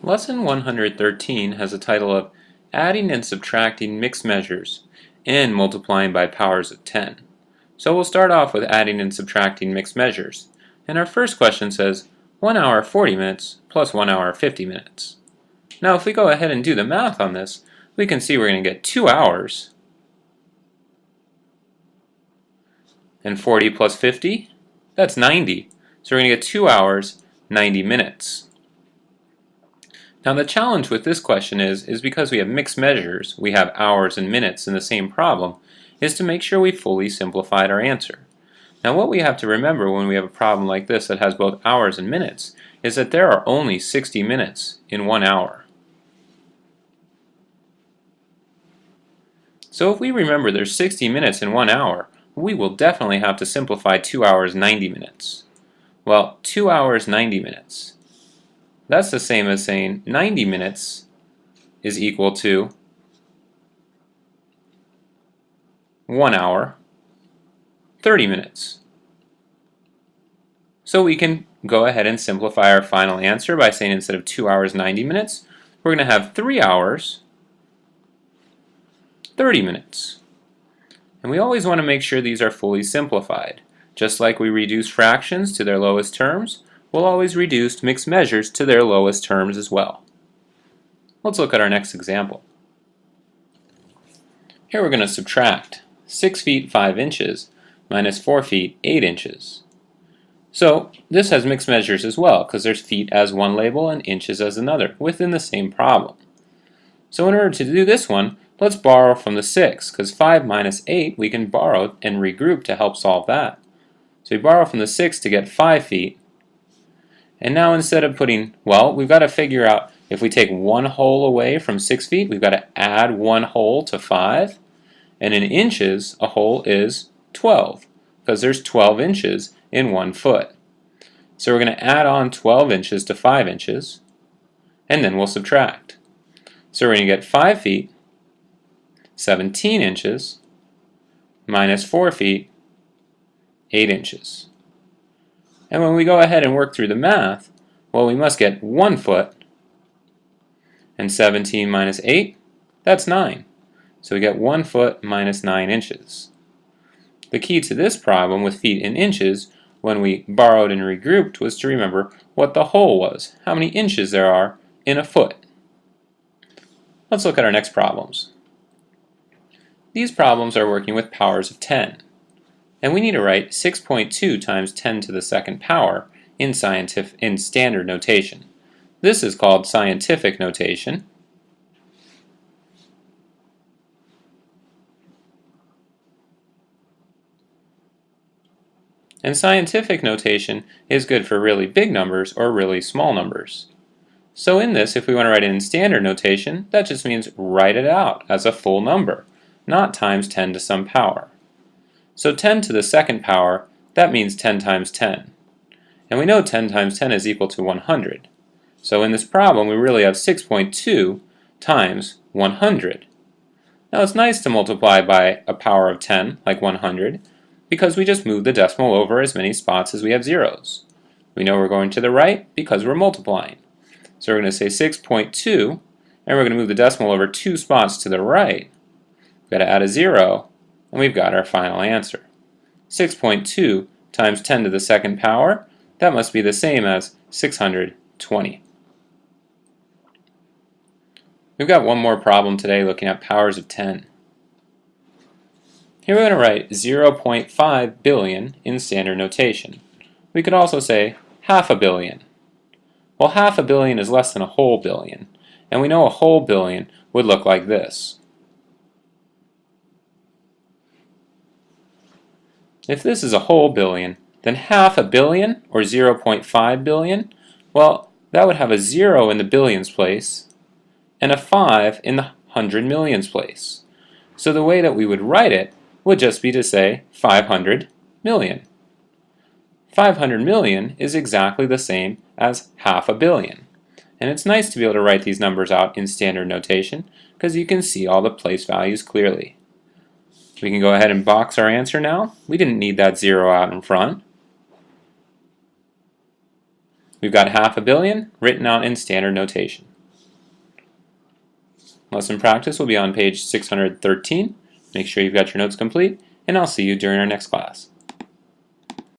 Lesson 113 has a title of Adding and Subtracting Mixed Measures and Multiplying by Powers of 10. So we'll start off with adding and subtracting mixed measures. And our first question says 1 hour 40 minutes plus 1 hour 50 minutes. Now if we go ahead and do the math on this, we can see we're going to get 2 hours. And 40 plus 50, that's 90. So we're going to get 2 hours, 90 minutes. Now the challenge with this question is because we have mixed measures, we have hours and minutes in the same problem, is to make sure we fully simplified our answer. Now what we have to remember when we have a problem like this that has both hours and minutes is that there are only 60 minutes in 1 hour. So if we remember there's 60 minutes in 1 hour, we will definitely have to simplify 2 hours 90 minutes. Well, 2 hours 90 minutes. That's the same as saying 90 minutes is equal to 1 hour 30 minutes. So we can go ahead and simplify our final answer by saying instead of 2 hours 90 minutes, we're going to have 3 hours 30 minutes. And we always want to make sure these are fully simplified. Just like we reduce fractions to their lowest terms, we'll always reduce mixed measures to their lowest terms as well. Let's look at our next example. Here we're going to subtract 6 feet 5 inches minus 4 feet 8 inches. So this has mixed measures as well because there's feet as one label and inches as another within the same problem. So in order to do this one, let's borrow from the 6 because 5 minus 8 we can borrow and regroup to help solve that. So we borrow from the 6 to get 5 feet. And now instead of putting, well, we've got to figure out if we take 1 whole away from 6 feet, we've got to add 1 whole to 5. And in inches, a whole is 12 because there's 12 inches in 1 foot. So we're going to add on 12 inches to 5 inches, and then we'll subtract. So we're going to get 5 feet, 17 inches, minus 4 feet, 8 inches. And when we go ahead and work through the math, well, we must get 1 foot, and 17 minus 8, that's 9. So we get 1 foot minus 9 inches. The key to this problem with feet in inches, when we borrowed and regrouped, was to remember what the whole was, how many inches there are in a foot. Let's look at our next problems. These problems are working with powers of 10. And we need to write 6.2 times 10 to the second power in standard notation. This is called scientific notation. And scientific notation is good for really big numbers or really small numbers. So in this, if we want to write it in standard notation, that just means write it out as a full number, not times 10 to some power. So 10 to the second power, that means 10 times 10. And we know 10 times 10 is equal to 100. So in this problem, we really have 6.2 times 100. Now it's nice to multiply by a power of 10, like 100, because we just move the decimal over as many spots as we have zeros. We know we're going to the right because we're multiplying. So we're going to say 6.2, and we're going to move the decimal over 2 spots to the right. We've got to add a 0, and we've got our final answer. 6.2 times 10 to the second power, that must be the same as 620. We've got one more problem today looking at powers of 10. Here we're going to write 0.5 billion in standard notation. We could also say half a billion. Well, half a billion is less than a whole billion, and we know a whole billion would look like this. If this is a whole billion, then half a billion, or 0.5 billion, well, that would have a 0 in the billions place, and a 5 in the 100 millions place. So the way that we would write it would just be to say 500 million. 500 million is exactly the same as half a billion. And it's nice to be able to write these numbers out in standard notation because you can see all the place values clearly. We can go ahead and box our answer now. We didn't need that 0 out in front. We've got half a billion written out in standard notation. Lesson practice will be on page 613. Make sure you've got your notes complete, and I'll see you during our next class.